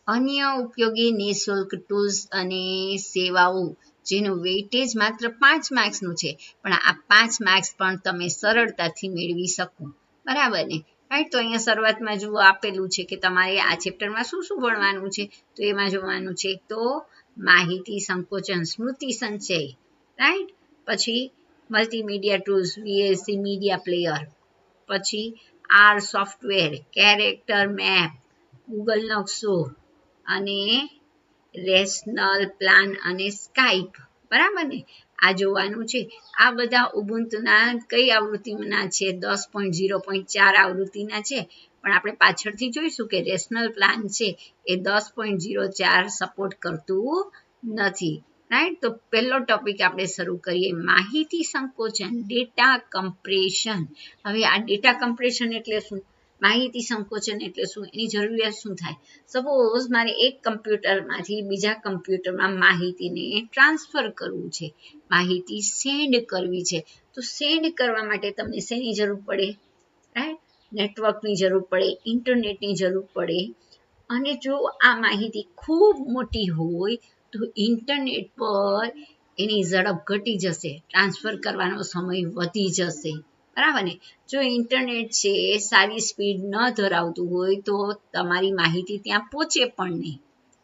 અન્ય ઉપયોગી નિઃશુલ્ક ટૂલ્સ અને સેવાઓ જેનું વેઇટેજ માત્ર 5 માર્ક્સનું છે, પણ આ 5 માર્ક્સ પણ તમે સરળતાથી મેળવી શકો. બરાબર ને? રાઈટ. તો અહીંયા શરૂઆતમાં જુઓ આપેલું છે કે તમારે આ ચેપ્ટરમાં શું શું ભણવાનું છે. તો એમાં જોવાનું છે તો માહિતી સંકોચન, સ્મૃતિ સંચય, રાઈટ. પછી multimedia tools, VLC media player, પછી R software, character map, Google નકશો અને રેશનલ પ્લાન અને સ્કાઇપ. બરાબર ને? આ જોવાનું છે. આ બધા ઉબુન્ટુના કઈ આવૃત્તિના છે? 10.0.4 આવૃત્તિના છે. પણ આપણે પાછળથી જોઈશું કે રેશનલ પ્લાન છે એ 10.04 સપોર્ટ કરતું નથી. રાઈટ. તો પહેલો ટોપિક આપણે શરૂ કરીએ, માહિતી સંકોચન, ડેટા કમ્પ્રેશન. હવે આ ડેટા કમ્પ્રેશન એટલે શું? માહિતી સંકોચન એટલે શું? એની જરૂરિયાત શું થાય? સપોઝ મારે એક કમ્પ્યુટરમાંથી બીજા કમ્પ્યુટરમાં માહિતીને ટ્રાન્સફર કરવું છે, માહિતી સેન્ડ કરવી છે. તો સેન્ડ કરવા માટે તમને શેની જરૂર પડે? રાઈટ. નેટવર્કની જરૂર પડે, ઇન્ટરનેટની જરૂર પડે. અને જો આ માહિતી ખૂબ મોટી હોય તો ઇન્ટરનેટ પર એની ઝડપ ઘટી જશે, ટ્રાન્સફર કરવાનો સમય વધી જશે. બરાબર ને? જો ઇન્ટરનેટ છે સારી સ્પીડ ન ધરાવતું હોય તો તમારી માહિતી ત્યાં પહોંચે પણ નહીં.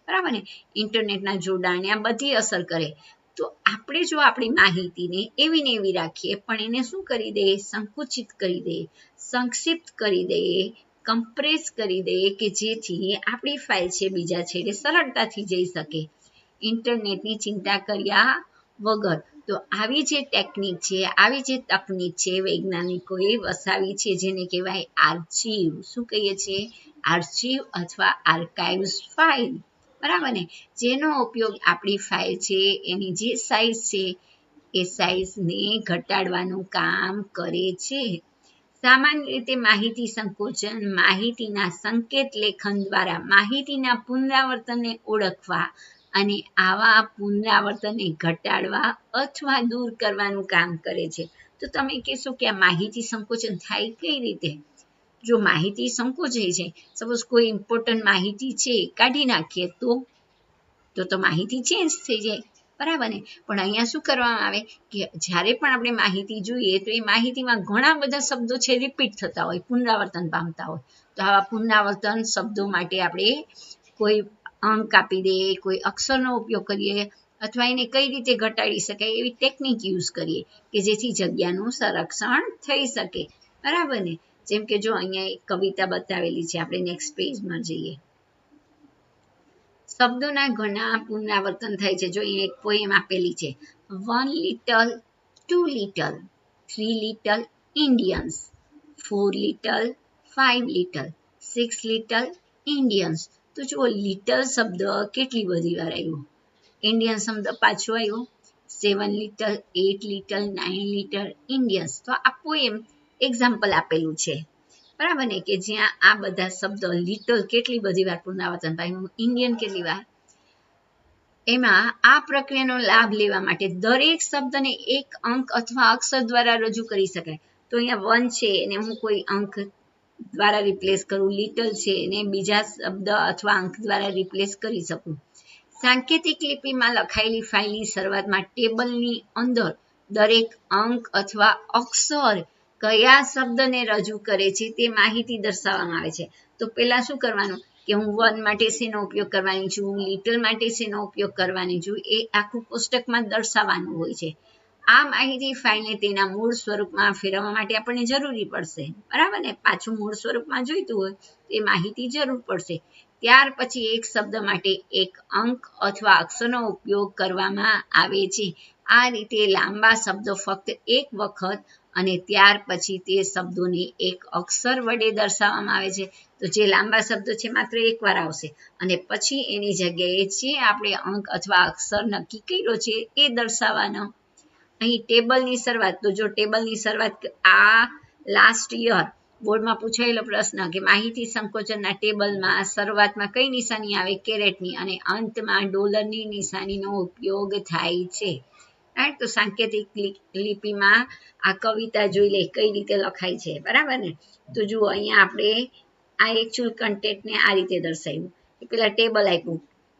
બરાબર ને? ઇન્ટરનેટના જોડાણને આ બધી અસર કરે. તો આપણે જો આપણી માહિતીને એવી ને એવી રાખીએ, પણ એને શું કરી દઈએ? સંકુચિત કરી દઈએ, સંક્ષિપ્ત કરી દઈએ, કમ્પ્રેસ કરી દઈએ કે જેથી આપણી ફાઇલ છે બીજા છેડે સરળતાથી જઈ શકે, ઇન્ટરનેટની ચિંતા કર્યા વગર. તો આવી જે ટેકનિક છે, આવી જે તકનિક છે વૈજ્ઞાનિકોએ વસાવી છે, જેને કહેવાય આર્ચીવ. શું કહીએ છીએ? આર્ચીવ અથવા આર્કાઇવ્સ ફાઇલ. બરાબર ને? જેનો ઉપયોગ આપણી ફાઇલ છે એની જે સાઇઝ છે એ સાઇઝને ઘટાડવાનું કામ કરે છે. સામાન્ય રીતે માહિતી સંકોચન માહિતીના સંકેત લેખન દ્વારા માહિતીના પુનરાવર્તનને ઓળખવા અને આવા પુનરાવર્તનને ઘટાડવા અથવા દૂર કરવાનું કામ કરે છે. તો તમે કહેશો કે આ માહિતી સંકોચન થાય કઈ રીતે? જો માહિતી સંકોચાય છે, સપોઝ કોઈ ઇમ્પોર્ટન્ટ માહિતી છે કાઢી નાખીએ તો માહિતી ચેન્જ થઈ જાય. બરાબર ને? પણ અહીંયા શું કરવામાં આવે કે જ્યારે પણ આપણે માહિતી જોઈએ તો એ માહિતીમાં ઘણા બધા શબ્દો છે રિપીટ થતા હોય, પુનરાવર્તન પામતા હોય. તો આવા પુનરાવર્તન શબ્દો માટે આપણે કોઈ અંક આપી દઈએ, કોઈ અક્ષરનો ઉપયોગ કરીએ, અથવા એને કઈ રીતે ઘટાડી શકાય એવી ટેકનિક યુઝ કરીએ કે જેથી જગ્યાનું સંરક્ષણ થઈ શકે. બરાબર ને? જેમ કે જો અહીંયા એક કવિતા બતાવેલી છે, આપણે નેક્સ્ટ પેજમાં જઈએ. શબ્દોના ઘણા પુનરાવર્તન થાય છે. જો એક પોએમ આપેલી છે, 1 little, 2 little, 3 little Indians, 4 little, 5 little, 6 little Indians. તો જુઓ લિટલ શબ્દ કેટલી બધી વાર આવ્યો, ઇન્ડિયન શબ્દ પાછો આવ્યો, 7 little, 8 little, 9 little Indians. તો આ પોએમ એક્ઝામ્પલ આપેલું છે. બરાબર ને? કે જ્યાં આ બધા શબ્દ લિટલ કેટલી બધી વાર પુનરાવર્તન પામ્યું, ઇન્ડિયન કેટલી વાર. એમાં આ પ્રક્રિયાનો લાભ લેવા માટે દરેક શબ્દને એક અંક અથવા અક્ષર દ્વારા રજૂ કરી શકાય. તો અહીંયા 1 છે એને હું કોઈ અંક દ્વારા રિપ્લેસ કરું, લિટલ છે એને બીજા શબ્દ અથવા અંક દ્વારા રિપ્લેસ કરી શકું. સાંકેતિક લિપિમાં લખાયેલી ફાઇલની શરૂઆતમાં ટેબલની અંદર દરેક અંક અથવા અક્ષર કયા શબ્દને રજૂ કરે છે તે માહિતી દર્શાવવામાં આવે છે. તો પહેલા શું કરવાનું કે હું 1 માટે શેનો ઉપયોગ કરવાની છું, લિટલ માટે શેનો ઉપયોગ કરવાની છું, એ આખું કોષ્ટકમાં દર્શાવવાનું હોય છે. આ માહિતી ફાઇલને તેના મૂળ સ્વરૂપમાં ફેરવવા માટે આપણને જરૂરી પડશે. બરાબર ને? પાછું મૂળ સ્વરૂપમાં જોઈતું હોય એ માહિતી જરૂર પડશે. ત્યાર પછી એક શબ્દ માટે એક અંક અથવા અક્ષરનો ઉપયોગ કરવામાં આવે છે. આ રીતે લાંબા શબ્દો ફક્ત એક વખત અને ત્યાર પછી તે શબ્દોને એક અક્ષર વડે દર્શાવવામાં આવે છે. તો જે લાંબા શબ્દો છે માત્ર એકવાર આવશે અને પછી એની જગ્યાએ જે આપણે અંક અથવા અક્ષર નક્કી કર્યો છે એ દર્શાવવાનો. અહીં ટેબલની શરૂઆત, તો જો ટેબલની શરૂઆત આ લાસ્ટ યર બોર્ડમાં પૂછાયેલો પ્રશ્ન કે માહિતી સંકોચનના ટેબલમાં શરૂઆતમાં કઈ નિશાની આવે? કેરેટની, અને અંતમાં ડોલરની નિશાનીનો ઉપયોગ થાય છે. રાઈટ. તો સાંકેતિક લિપિમાં આ કવિતા જોઈ લે કઈ રીતે લખાય છે. બરાબર ને? તો જુઓ અહીંયા આપણે આ એકચ્યુઅલ કન્ટેન્ટને આ રીતે દર્શાવ્યું કે પેલા ટેબલ આપ્યું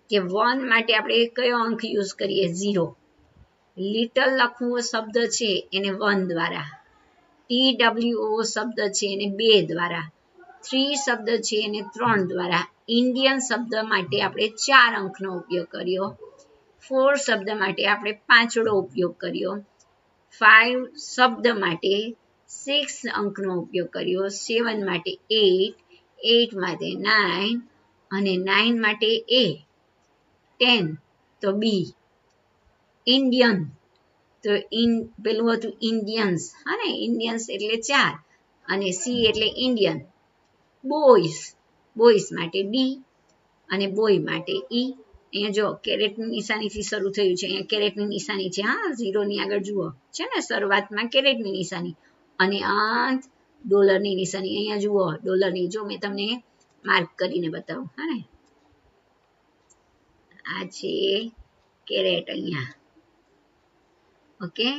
કે 1 માટે આપણે કયો અંક યુઝ કરીએ 0. લિટલ લખવો શબ્દ છે એને 1 દ્વારા, TWO શબ્દ છે એને 2 દ્વારા, 3 શબ્દ છે એને 3 દ્વારા, ઇન્ડિયન શબ્દ માટે આપણે 4 અંકનો ઉપયોગ કર્યો, 4 શબ્દ માટે આપણે 5 ઉપયોગ કર્યો, 5 શબ્દ માટે 6 અંકનો ઉપયોગ કર્યો, 7 માટે 8, 8 માટે 9 અને 9 માટે A, 10 તો B, ઇન્ડિયન તો પેલું હતું ઇન્ડિયન્સ, હા ને, ઇન્ડિયન્સ એટલે 4 અને C એટલે ઇન્ડિયન, બોયઝ, બોયઝ માટે D અને બોય માટે E. અહીંયા જો કેરેટની નિશાનીથી શરૂ થયું છે, અહીંયા કેરેટની નિશાની છે, હા, 0ની આગળ જુઓ છે ને, શરૂઆતમાં કેરેટની નિશાની અને અંત ડોલરની નિશાની. અહીંયા જુઓ ડોલરની, જો મેં તમને માર્ક કરીને બતાવું, હા ને, આ છે કેરેટ અહીંયા, ઓકે,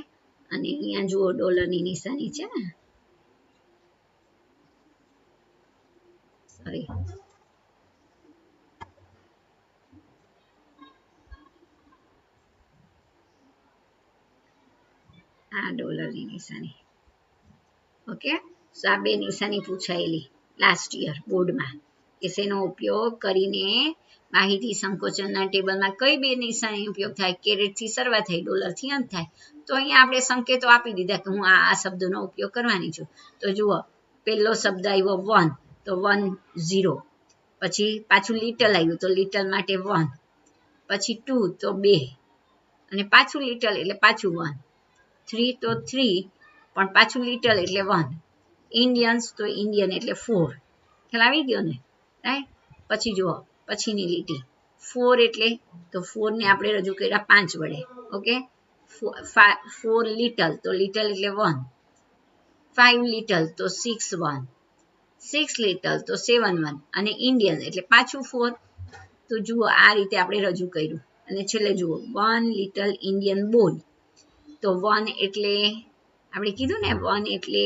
અને અહીંયા જુઓ ડોલરની નિશાની છે ને, સોરી, આ ડોલરની નિશાની, ઓકે. તો આ બે નિશાની પૂછાયેલી લાસ્ટ યર બોર્ડમાં કે શેનો ઉપયોગ કરીને માહિતી સંકોચનના ટેબલમાં કઈ બે નિશાની ઉપયોગ થાય, કેરેટથી શરૂઆત થાય, ડોલરથી અંત થાય. તો અહીંયા આપણે સંકેતો આપી દીધા કે હું આ શબ્દોનો ઉપયોગ કરવાની છું. તો જુઓ, પહેલો શબ્દ આવ્યો 1, તો 1 0, પછી પાછું લિટલ આવ્યું તો લિટલ માટે 1, પછી 2 તો 2 અને પાછું લિટલ એટલે પાછું 1, 3 તો 3 પણ પાછું લિટલ એટલે 1, ઇન્ડિયન્સ તો ઇન્ડિયન એટલે 4. ખ્યાલ આવી ગયો ને, રાઈટ. પછી જુઓ પછીની લીટી 4 એટલે, તો 4 ને આપણે રજૂ કર્યા 5 વડે, ઓકે. 4 લિટલ તો લિટલ એટલે 1, 5 લિટલ તો 6 1, 6 લિટલ તો 7 1 અને ઇન્ડિયન એટલે પાછું 4. તો જુઓ આ રીતે આપણે રજૂ કર્યું અને છેલ્લે જુઓ 1 લિટલ ઇન્ડિયન બોય, તો 1 એટલે આપણે કીધું ને 1 એટલે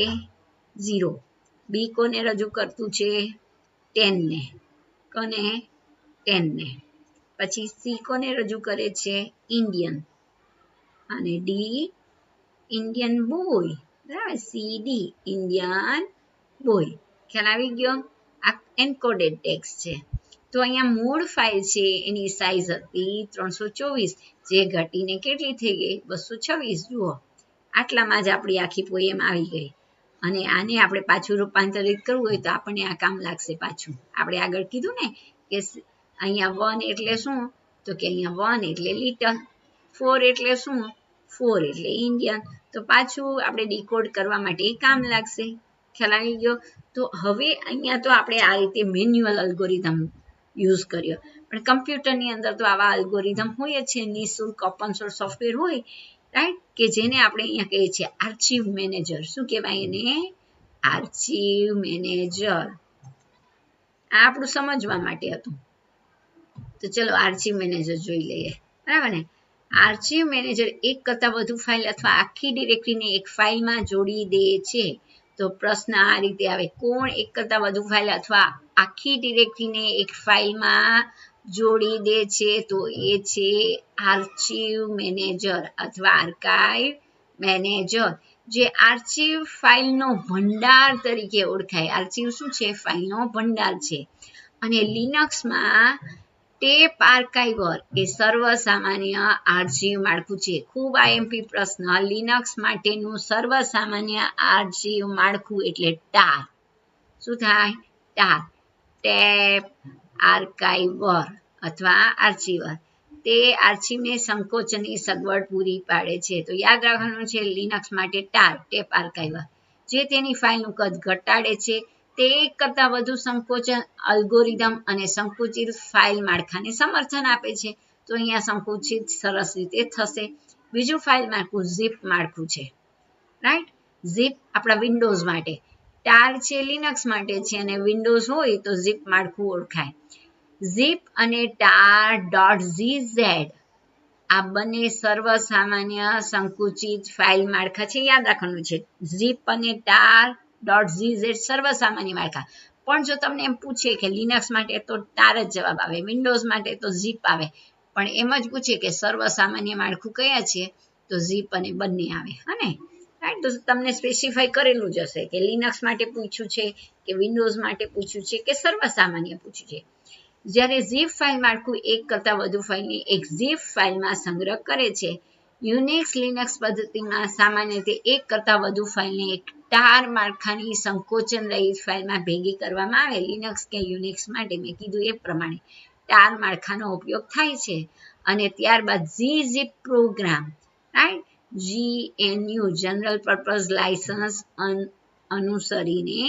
0. બી કોને રજૂ કરતું છે 10 ને, કોને 10 ને. પછી સી કોને રજૂ કરે છે ઇન્ડિયન અને ડી ઇન્ડિયન બોય, બરાબર, સી ડી ઇન્ડિયન બોય. ખ્યાલ આવી ગયો. આ એન્કોડેડ ટેક્સ્ટ છે. તો અહીંયા મૂળ ફાઇલ છે એની સાઇઝ હતી 324, જે ઘટીને કેટલી થઈ ગઈ 226. જુઓ આટલામાં જ આપણી આખી પોએમ આવી ગઈ. અને આને આપણે પાછું રૂપાંતરિત કરવું હોય તો આપણને આ કામ લાગશે પાછું. આપણે આગળ કીધું ને કે અહીંયા 1 એટલે શું, તો કે અહીંયા 1 એટલે લિટલ, 4 એટલે શું, 4 એટલે ઇન્ડિયન. તો પાછું આપણે ડીકોડ કરવા માટે એ કામ લાગશે. ખ્યાલ આવી ગયો. તો હવે અહીંયા તો આપણે આ રીતે મેન્યુઅલ અલ્ગોરિધમ યુઝ કર્યો, પણ કમ્પ્યુટરની અંદર તો આવા અલ્ગોરિધમ હોય જ છે, નિઃશુલ્ક ઓપન સોર્સ સોફ્ટવેર હોય, રાઈટ, કે જેને આપણે અહીંયા કહીએ છીએ આર્ચિવ મેનેજર. શું કહેવાય એને? Archive manager. આ આપણું સમજવા માટે હતું. તો ચલો આર્ચિવ મેનેજર જોઈ લઈએ, બરાબર ને. આર્ચિવ મેનેજર એક કરતાં વધુ ફાઇલ અથવા આખી ડિરેક્ટરીને એક ફાઇલમાં જોડી દે છે. તો પ્રશ્ન આ રીતે આવે, કોણ એક કરતાં વધુ ફાઇલ અથવા આખી ડિરેક્ટરીને એક ફાઇલમાં જોડી દે છે? તો એ છે આર્ચિવ મેનેજર અથવા આર્કાઇવ મેનેજર, જે આર્ચિવ ફાઇલનો ભંડાર તરીકે ઓળખાય. આર્ચિવ શું છે? ફાઇલનો ભંડાર છે. અને લિનક્સમાં ટેપ આર્કાઇવર એ સર્વસામાન્ય આર્ચિવ માળખું છે. ખૂબ આઈએમપી પ્રશ્ન, લિનક્સ માટેનું સર્વસામાન્ય આર્ચિવ માળખું એટલે ટાર. શું થાય? ટાર, ટેપ આર્કાઇવર અથવા આર્ચિવર. તે આર્ચિવને સંકોચનની સગવડ પૂરી પાડે છે. તો યાદ રાખવાનું છે લિનક્સ માટે ટાર, ટેપ આર્કાઇવર, જે તેની ફાઇલનું કદ ઘટાડે છે. તે એક કરતાં વધુ સંકોચન અલ્ગોરિધમ અને સંકુચિત ફાઇલ માળખાને સમર્થન આપે છે. તો અહીંયા સંકુચિત સરસ રીતે થશે. બીજું ફાઇલ માળખું ઝીપ માળખું છે, રાઈટ. ઝીપ આપણા વિન્ડોઝ માટે, ટાર છે લિનક્સ માટે છે, અને વિન્ડોઝ હોય તો ઝીપ માળખું ઓળખાય. ઝીપ અને tar.gz આ બંને સર્વસામાન્ય સંકુચિત ફાઇલ માળખા છે. યાદ રાખવાનું છે ઝીપ અને tar.gz સર્વસામાન્ય માળખા, પણ જો તમને એમ પૂછે કે લિનક્સ માટે તો ટાર જ જવાબ આવે, વિન્ડોઝ માટે તો ઝીપ આવે, પણ એમ જ પૂછે કે સર્વસામાન્ય માળખું કયા છે, તો ઝીપ અને બંને આવે. હા ને, રાઈટ. તો તમને સ્પેસિફાઈ કરેલું જ હશે કે લિનક્સ માટે પૂછ્યું છે કે વિન્ડોઝ માટે પૂછ્યું છે કે સર્વસામાન્ય પૂછ્યું છે. જ્યારે ઝીપ ફાઇલ માળખું એક કરતાં વધુ ફાઇલને એક ઝીપ ફાઇલમાં સંગ્રહ કરે છે. યુનિક્સ લિનક્સ પદ્ધતિમાં સામાન્ય રીતે એક કરતાં વધુ ફાઇલને એક ટાર માળખાની સંકોચન રહિત ફાઇલમાં ભેગી કરવામાં આવે. લિનક્સ કે યુનિક્સ માટે મેં કીધું એ પ્રમાણે ટાર માળખાનો ઉપયોગ થાય છે. અને ત્યારબાદ gzip program, right, GNU general purpose license અનુસરીને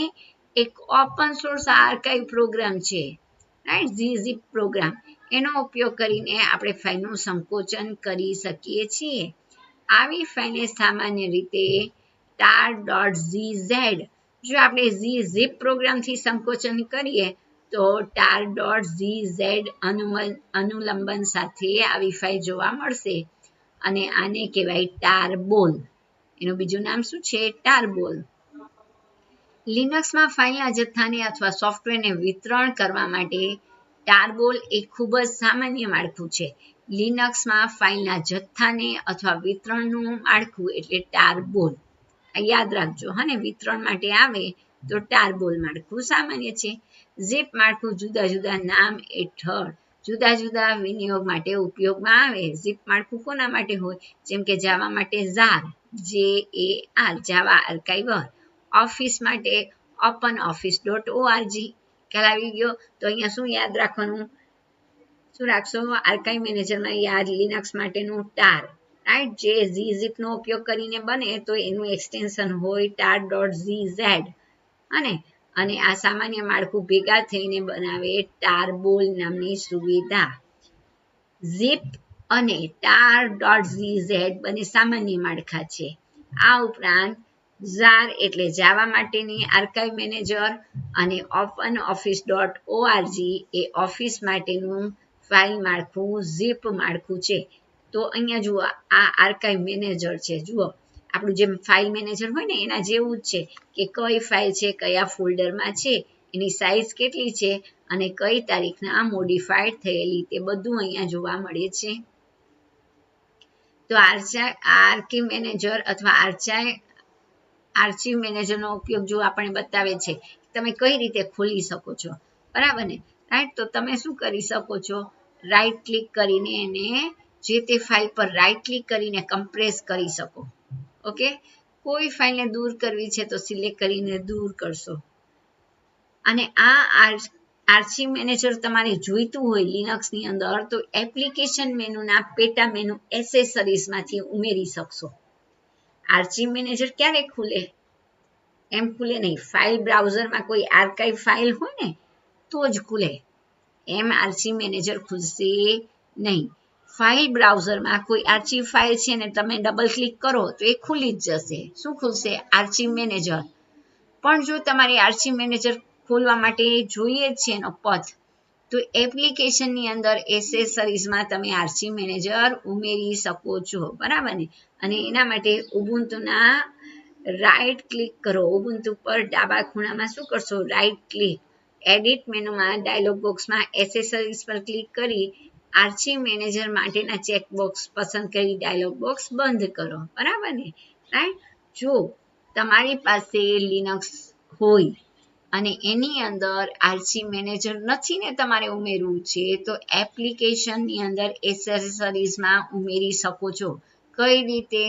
એક ઓપન સોર્સ આર્કાઇવ પ્રોગ્રામ છે, રાઈટ, gzip પ્રોગ્રામ. એનો ઉપયોગ કરીને આપણે ફાઇલનું સંકોચન કરી શકીએ છીએ. આવી ફાઇલને સામાન્ય રીતે tar.gz, જો આપણે gzip પ્રોગ્રામથી સંકોચન કરીએ તો tar.gz અનુલંબન સાથે આવી ફાઇલ જોવા મળશે અને આને કહેવાય ટારબોલ. એનું બીજું નામ શું છે? ટારબોલ. લિનક્સમાં ફાઇલના જથ્થાને અથવા સોફ્ટવેરને વિતરણ કરવા માટે ટારબોલ એ ખૂબ જ સામાન્ય માળખું છે. લિનક્સમાં ફાઇલના જથ્થાને અથવા વિતરણનું માળખું એટલે ટારબોલ. યાદ રાખજો, હા ને, વિતરણ માટે આવે તો ટારબોલ માળખું સામાન્ય છે. ઝીપ માળખું જુદા જુદા નામ હેઠળ જુદા જુદા વિનિયોગ માટે ઉપયોગમાં આવે. ઝીપ માળખું કોના માટે હોય? જેમ કે જાવા માટે ઝાર, JAR, જાવા આર્કાઇવર. ઓફિસ માટે openoffice.org. ખ્યાલ આવી ગયો? તો અહીંયા શું યાદ રાખવાનું? શું રાખશો? આર્કાઇવ મેનેજરમાં યાદ લિનક્સ માટેનું ટાર, રાઈટ, જે gzip નો ઉપયોગ કરીને બને તો એનું એક્સટેન્શન હોય tar.gz. અને આ સામાન્ય માળખું ભેગા થઈને બનાવે ટારબોલ નામની સુવિધા. ઝીપ અને tar.gz બંને સામાન્ય માળખા છે. આ ઉપરાંત ઝાર એટલે જાવા માટેની આર્કાઇવ મેનેજર અને openoffice.org એ ઓફિસ માટેનું ફાઇલ માળખું ઝીપ માળખું છે. તો અહીંયા જુઓ, આ આર્કાઇવ મેનેજર છે. જુઓ, આપણું જેમ ફાઇલ મેનેજર હોય ને એના જેવું જ છે કે કઈ ફાઇલ છે, કયા ફોલ્ડરમાં છે, એની સાઇઝ કેટલી છે અને કઈ તારીખના મોડિફાઈડ થયેલી, તે બધું અહીંયા જોવા મળે છે. તો આર્કાઇવ મેનેજર અથવા આર્ચિવ મેનેજરનો ઉપયોગ જો આપણે બતાવે છે તમે કઈ રીતે ખોલી શકો છો, બરાબર ને, રાઈટ. તો તમે શું કરી શકો છો? રાઈટ ક્લિક કરીને એને જે તે ફાઇલ પર રાઈટ ક્લિક કરીને કમ્પ્રેસ કરી શકો. ઓકે, કોઈ ફાઇલને દૂર કરવી છે તો સિલેક્ટ કરીને દૂર કરશો. અને આ આર્ચિવ મેનેજર તમારે જોઈતું હોય લિનક્સની અંદર તો એપ્લિકેશન મેનુના પેટા મેનુ એસેસરીઝમાંથી ઉમેરી શકશો. આર્ચિવ મેનેજર ક્યારે ખુલે? એમ ખુલે નહીં. ફાઇલ બ્રાઉઝરમાં કોઈ આર્કાઇવ ફાઇલ હોય ને તો જ ખુલે. એમ આર્ચિવ મેનેજર ખુલશે નહીં. ફાઇલ બ્રાઉઝરમાં કોઈ આર્ચિવ ફાઇલ છે ને તમે ડબલ ક્લિક કરો તો એ ખુલી જ જશે. શું ખુલશે? Archive manager. પણ જો તમારે આર્ચિવ મેનેજર ખોલવા માટે જોઈએ છે એનો પથ, તો એપ્લિકેશનની અંદર એસેસરીઝમાં તમે આર્ચિવ મેનેજર ઉમેરી શકો છો, બરાબર ને. અને એના માટે ઉબુન્ટુના રાઈટ ક્લિક કરો. ઉબુન્ટુ પર ડાબા ખૂણામાં શું કરશો? Right click. એડિટ મેનુમાં ડાયલોગ બોક્સમાં એસેસરીઝ પર ક્લિક કરી આર્ચિવ મેનેજર માટેના ચેકબોક્સ પસંદ કરી ડાયલોગ બોક્સ બંધ કરો, બરાબર ને, રાઈટ. જો તમારી પાસે લિનક્સ હોય અને એની અંદર આર્ચિવ મેનેજર નથી ને તમારે ઉમેરવું છે તો એપ્લિકેશનની અંદર એસેસરીઝમાં ઉમેરી શકો છો. કઈ રીતે?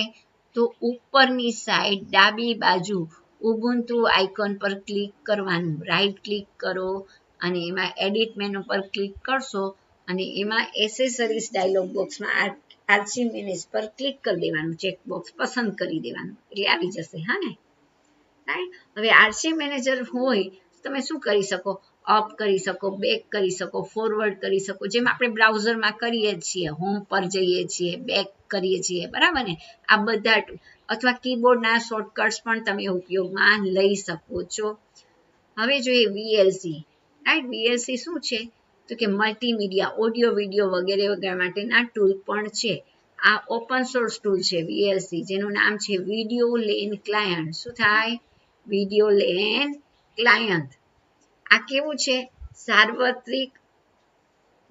તો ઉપરની સાઈડ ડાબી બાજુ ઉબુન્ટુ આઇકોન પર ક્લિક કરવાનું, રાઈટ ક્લિક કરો અને એમાં એડિટ મેનુ પર ક્લિક કરશો અને એમાં એસેસરીઝ ડાયલોગ બોક્સમાં આર્ચિવ મેનેજ પર ક્લિક કરી દેવાનું, ચેકબોક્સ પસંદ કરી દેવાનું, એટલે આવી જશે. હા ને, રાઈટ. હવે આર્ચિવ મેનેજર હોય તમે શું કરી શકો? અપ કરી શકો, બેક કરી શકો, ફોરવર્ડ કરી શકો, જેમ આપણે બ્રાઉઝરમાં કરીએ છીએ. હોમ પર જઈએ છીએ, બેક કરીએ છીએ, બરાબર ને. આ બધા અથવા કીબોર્ડના શોર્ટકટ્સ પણ તમે ઉપયોગમાં લઈ શકો છો. હવે જોઈએ VLC, રાઈટ. VLC શું છે? તો કે મલ્ટીમીડિયા, ઓડિયો, વિડીયો વગેરે વગેરે માટેના ટૂલ પણ છે. આ ઓપન સોર્સ ટૂલ છે VLC, જેનું નામ છે વિડીયો લેન ક્લાયન્ટ. શું થાય? Video LAN client. આ કેવું છે? સાર્વત્રિક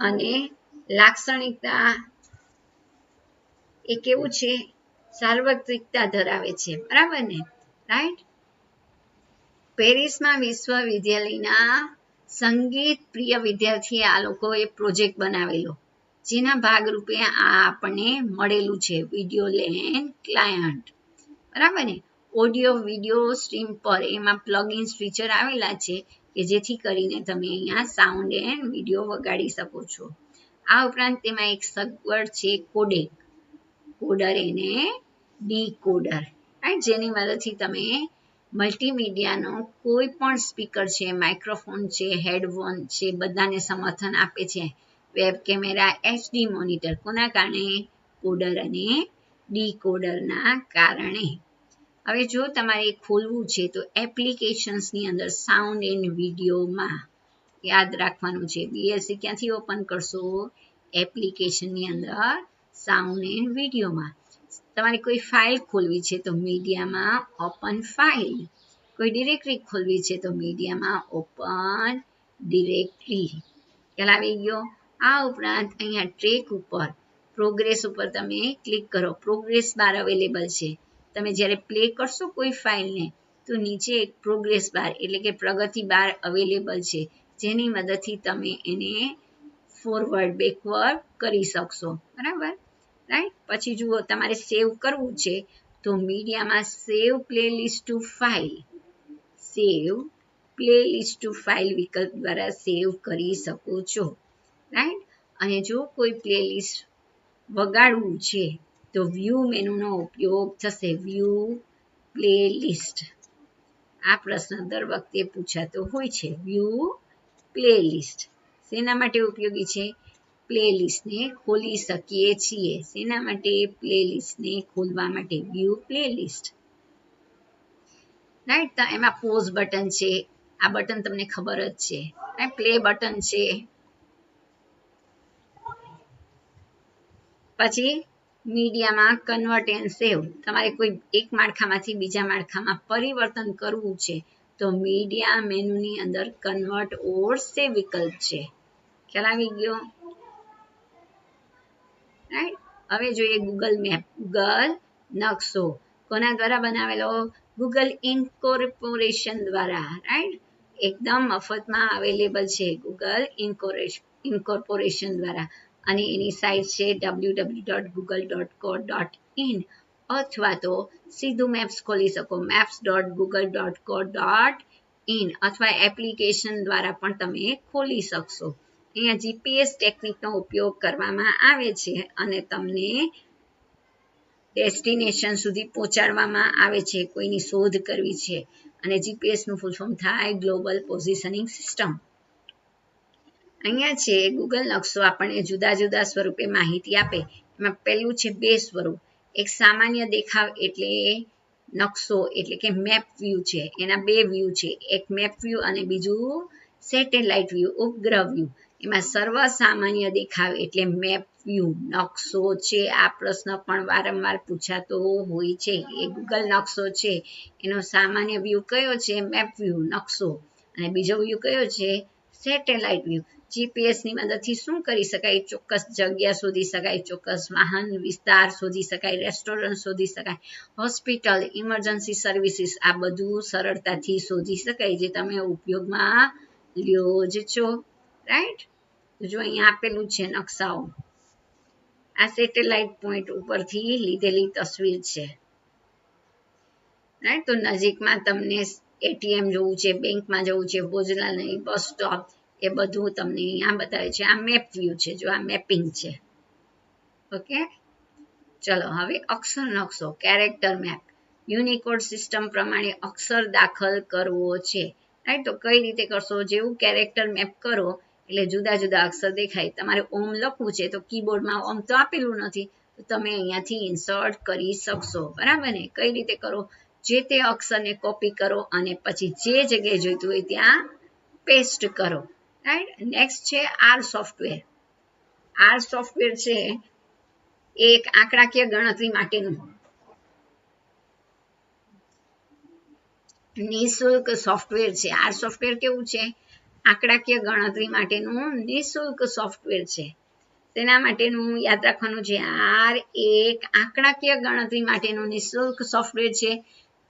અને લાક્ષણિકતા એ કેવું છે? સાર્વત્રિકતા ધરાવે છે, બરાબર ને? રાઈટ. પેરિસમાં વિશ્વવિદ્યાલયના સંગીત પ્રિય વિદ્યાર્થીએ આ લોકોએ પ્રોજેક્ટ બનાવેલો, જેના ભાગરૂપે આ આપણને મળેલું છે વિડીયો લેન ક્લાયન્ટ, બરાબર ને? ઓડિયો વિડીયો સ્ટ્રીમ પર એમાં પ્લગઇન્સ ફીચર આવેલા છે કે જેથી કરીને તમે અહીંયા સાઉન્ડ એન્ડ વિડીયો વગાડી શકો છો. આ ઉપરાંત તેમાં એક સગવડ છે કોડેક, કોડર એને ડીકોડર, રાઈટ, જેની મદદથી તમે મલ્ટીમીડિયાનો કોઈ પણ સ્પીકર છે, માઇક્રોફોન છે, હેડફોન છે, બધાને સમર્થન આપે છે. વેબ કેમેરા, એચડી મોનિટર, કોના કારણે? કોડર અને ડીકોડરના કારણે. હવે જો તમારે ખોલવું છે તો એપ્લિકેશન્સની અંદર સાઉન્ડ એન્ડ વિડીયોમાં યાદ રાખવાનું છે. બીએસસી ક્યાંથી ઓપન કરશો? એપ્લિકેશનની અંદર સાઉન્ડ એન્ડ વિડીયોમાં. તમારે કોઈ ફાઇલ ખોલવી છે તો મીડિયામાં ઓપન ફાઇલ, કોઈ ડિરેક્ટરી ખોલવી છે તો મીડિયામાં ઓપન ડિરેક્ટરી. ખ્યાલ આવી ગયો? આ ઉપરાંત અહીંયા ટ્રેક ઉપર પ્રોગ્રેસ ઉપર તમે ક્લિક કરો, પ્રોગ્રેસ બાર અવેલેબલ છે. તમે જ્યારે પ્લે કરશો કોઈ ફાઇલને તો નીચે એક પ્રોગ્રેસ બાર એટલે કે પ્રગતિ બાર અવેલેબલ છે, જેની મદદથી તમે એને ફોરવર્ડ બેકવર્ડ કરી શકશો, બરાબર? રાઈટ. પછી જુઓ, તમારે સેવ કરવું છે તો મીડિયામાં સેવ પ્લેલિસ્ટ ટુ ફાઇલ, સેવ પ્લેલિસ્ટ ટુ ફાઇલ વિકલ્પ દ્વારા સેવ કરી શકો છો, રાઈટ. અને જો કોઈ પ્લેલિસ્ટ વગાડવું છે તો વ્યૂ મેનુનો ઉપયોગ થશે, વ્યૂ પ્લેલિસ્ટ. આ પ્રશ્ન દર વખતે પૂછાતો હોય છે, વ્યૂ પ્લેલિસ્ટ શેના માટે ઉપયોગી છે? પ્લેલિસ્ટને ખોલી શકીએ છીએ. શેના માટે? પ્લેલિસ્ટને ખોલવા માટે, વ્યૂ પ્લેલિસ્ટ, રાઈટ. એમાં પોઝ બટન છે, આ બટન તમને ખબર જ છે, પ્લે બટન છે. પછી મીડિયામાં કન્વર્ટ એન્ડ સેવ, તમારે કોઈ એક માળખામાંથી બીજા માળખામાં પરિવર્તન કરવું છે તો મીડિયા મેનુની અંદર કન્વર્ટ ઓર સેવ વિકલ્પ છે. ખ્યાલ આવી ગયો? રાઈટ. હવે જોઈએ ગૂગલ મેપ, ગૂગલ નકશો કોના દ્વારા બનાવેલો? ગૂગલ ઇન્કોર્પોરેશન દ્વારા, રાઈટ. એકદમ મફતમાં અવેલેબલ છે ગૂગલ ઇન્કોર્પોરેશન દ્વારા, અને એની સાઇટ છે www.google.co.in, અથવા તો સીધું મેપ્સ ખોલી શકો, maps.google.co.in, અથવા એપ્લિકેશન દ્વારા પણ તમે ખોલી શકશો. અહીંયા જીપીએસ ટેકનિકનો ઉપયોગ કરવામાં આવે છે અને તમને ડેસ્ટિનેશન સુધી પહોંચાડવામાં આવે છે. કોઈની શોધ કરવી છે અને જીપીએસનું ફૂલ ફોર્મ થાય ગ્લોબલ પોઝિશનિંગ સિસ્ટમ. અહીંયા છે ગૂગલ નકશો આપણને જુદા જુદા સ્વરૂપે માહિતી આપે. એમાં પહેલું છે બે સ્વરૂપ, એક સામાન્ય દેખાવ એટલે નકશો એટલે કે મેપ વ્યૂ છે, એના બે વ્યૂ છે, એક મેપ વ્યૂ અને બીજું સેટેલાઇટ વ્યૂ, ઉપગ્રહ વ્યૂ. એમાં સર્વસામાન્ય દેખાવ એટલે મેપ વ્યૂ, નકશો છે. આ પ્રશ્ન પણ વારંવાર પૂછાતો હોય છે. એ ગૂગલ નકશો છે એનો સામાન્ય વ્યૂ કયો છે? મેપ વ્યૂ, નકશો. અને બીજો વ્યૂ કયો છે? Satellite view. જીપીએસની મદદથી શું કરી શકાય? ચોક્કસ જગ્યા શોધી શકાય, ચોક્કસ વાહન વિસ્તાર શોધી શકાય, રેસ્ટોરન્ટ શોધી શકાય, હોસ્પિટલ, ઇમરજન્સી સર્વિસીસ, આ બધું સરળતાથી શોધી શકાય જે તમે ઉપયોગમાં લ્યો જ છો, રાઈટ. જો અહીંયા આપેલું છે નકશાઓ, આ સેટેલાઇટ પોઈન્ટ ઉપરથી લીધેલી તસવીર છે, રાઈટ. તો નજીકમાં તમને એટીએમ જોવું છે, બેંકમાં જવું છે, ભોજનાલય, બસ સ્ટોપ, એ બધું તમને અહીંયા બતાવે છે. આ મેપ વ્યૂ છે, જો આ મેપિંગ છે, ઓકે. ચલો હવે અક્ષર નકશો, કેરેક્ટર મેપ. યુનિકોડ સિસ્ટમ પ્રમાણે અક્ષર દાખલ કરવો છે, રાઈટ. તો કઈ રીતે કરશો? જેવું કેરેક્ટર મેપ કરો એટલે જુદા જુદા અક્ષર દેખાય. તમારે ઓમ લખવું છે તો કીબોર્ડમાં ઓમ તો આપેલું નથી, તો તમે અહીંયાથી ઇન્સર્ટ કરી શકશો, બરાબર ને? કઈ રીતે કરો? જે તે અક્ષરને કોપી કરો અને પછી જે જગ્યાએ જોઈતું હોય ત્યાં પેસ્ટ કરો, રાઈટ. નેક્સ્ટ છે આર સોફ્ટવેર. આર સોફ્ટવેર છે એક આંકડાકીય ગણતરી માટેનું નિઃશુલ્ક સોફ્ટવેર છે. આર સોફ્ટવેર કેવું છે? આંકડાકીય ગણતરી માટેનું નિઃશુલ્ક સોફ્ટવેર છે. તેના માટેનું યાદ રાખવાનું છે, R એક આંકડાકીય ગણતરી માટેનું નિઃશુલ્ક સોફ્ટવેર છે.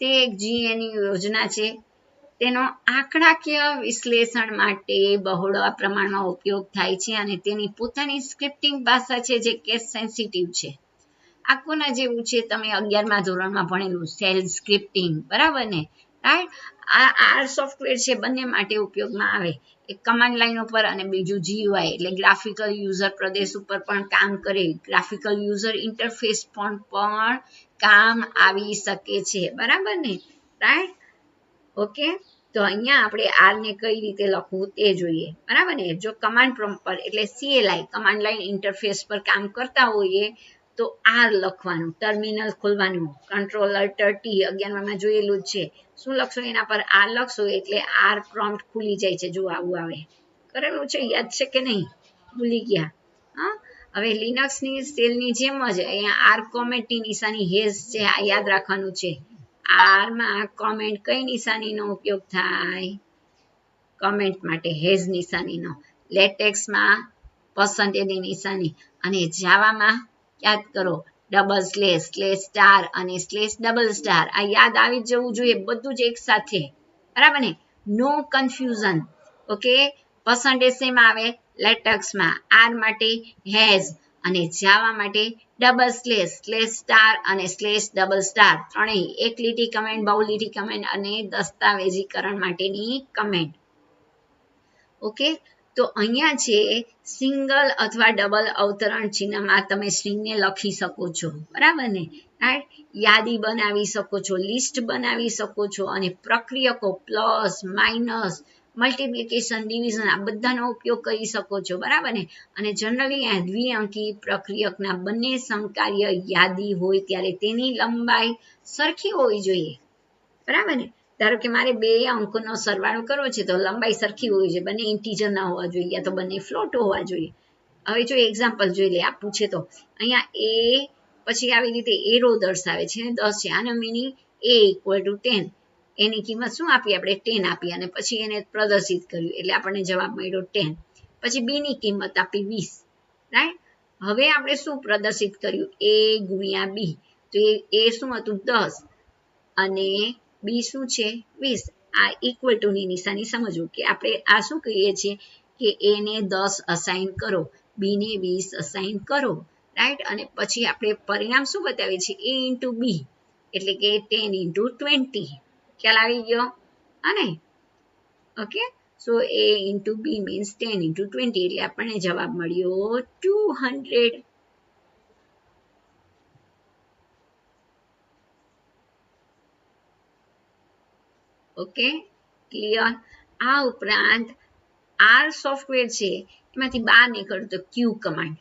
તે એક GNU યોજના છે. તેનો આંકડાકીય વિશ્લેષણ માટે બહોળા પ્રમાણમાં ઉપયોગ થાય છે અને તેની પોતાની સ્ક્રિપ્ટિંગ ભાષા છે જે કેસ સેન્સિટિવ છે. આ કોના જેવું છે, તમે 11મા ધોરણમાં ભણેલું શેલ સ્ક્રિપ્ટિંગ, બરાબર ને, રાઈટ. આ R સોફ્ટવેર છે બંને માટે ઉપયોગમાં આવે. એક કમાન્ડ લાઈન ઉપર અને બીજું GUI એટલે ગ્રાફિકલ યુઝર પ્રદેશ ઉપર પણ કામ કરે. ગ્રાફિકલ યુઝર ઇન્ટરફેસ પણ કામ આવી શકે છે, બરાબર ને, રાઈટ. ઓકે, તો અહીંયા આપણે R ને કઈ રીતે લખવું તે જોઈએ, બરાબર ને. જો કમાન્ડ પ્રોમ્પ્ટ પર એટલે CLI કમાન્ડ લાઈન ઇન્ટરફેસ પર કામ કરતા હોઈએ તો R લખવાનું, ટર્મિનલ ખોલવાનું, Ctrl+Alt+T 11માં જોયેલું જ છે. શું લખશો, એના પર R લખશો એટલે R પ્રોમ્પ્ટ ખુલી જાય છે. જો આવું આવે, કરેલું છે, યાદ છે કે નહીં, ભૂલી ગયા? હા, હવે લિનક્સની શેલની જેમ જ અહીંયા R કોમેન્ટની નિશાની હેશ છે, આ યાદ રાખવાનું છે. R માં કોમેન્ટ કઈ નિશાનીનો ઉપયોગ થાય? કોમેન્ટ માટે હેશ નિશાનીનો. લેટેક્સમાં % નિશાની અને જાવામાં યાદ કરો ડબલ સ્લેશ, સ્લેશ સ્ટાર અને સ્લેશ ડબલ સ્ટાર. આ યાદ આવી જવું જોઈએ બધું જ એક સાથે, બરાબર ને, નો કન્ફ્યુઝન. ઓકે, % શેમાં આવે? લેટેક્સમાં. R માટે હેશ અને જાવા માટે ડબલ સ્લેશ, સ્લેશ સ્ટાર અને સ્લેશ ડબલ સ્ટાર. ત્રણેય એક લીટી કમેન્ટ, બહુ લીટી કમેન્ટ અને દસ્તાવેજીકરણ માટેની કમેન્ટ. ઓકે, તો અહીંયા છે સિંગલ અથવા ડબલ અવતરણ ચિહ્નમાં તમે સ્ટ્રિંગને લખી શકો છો, બરાબર ને, રાઈટ. યાદી બનાવી શકો છો, લિસ્ટ બનાવી શકો છો અને પ્રક્રિયકો પ્લસ, માઇનસ, મલ્ટિપ્લિકેશન, ડિવિઝન આ બધાનો ઉપયોગ કરી શકો છો, બરાબર ને. અને જનરલી આ દ્વિઅંકી પ્રક્રિયકના બંને સમકાર્ય યાદી હોય ત્યારે તેની લંબાઈ સરખી હોવી જોઈએ, બરાબર ને. ધારો કે મારે 2 અંકોનો સરવાળો કરવો છે તો લંબાઈ સરખી હોવી જોઈએ, બંને ઇન્ટીજર ના હોવા જોઈએ યા તો બંને ફ્લોટ હોવા જોઈએ. હવે જો એક્ઝામ્પલ જોઈ લે, આ પૂછે તો અહીંયા A પછી આવી રીતે એરો દર્શાવે છે 10 છે, આનો મિનિંગ A = 10. એની કિંમત શું આપી આપણે? 10 આપી અને પછી એને પ્રદર્શિત કર્યું એટલે આપણને જવાબ મળ્યો 10. પછી B ની કિંમત આપી 20, રાઈટ. હવે આપણે શું પ્રદર્શિત કર્યું? A × B, તો એ શું હતું? 10 અને B શું છે? 20. આ ઇક્વલ ટુ ની નિશાની સમજવું કે આપણે આ શું કહીએ છીએ કે A ને 10 અસાઇન કરો, B ને 20 અસાઇન કરો, રાઈટ. અને પછી આપણે પરિણામ શું બતાવીએ છીએ? A × B એટલે કે 10 × 20. ખ્યાલ આવી ગયો? અને okay, so A × B means 10 × 20 એટલે આપણને જવાબ મળ્યો 200. Okay, clear. આ ઉપરાંત R સોફ્ટવેર છે એમાંથી બહાર નીકળતો Q કમાન્ડ,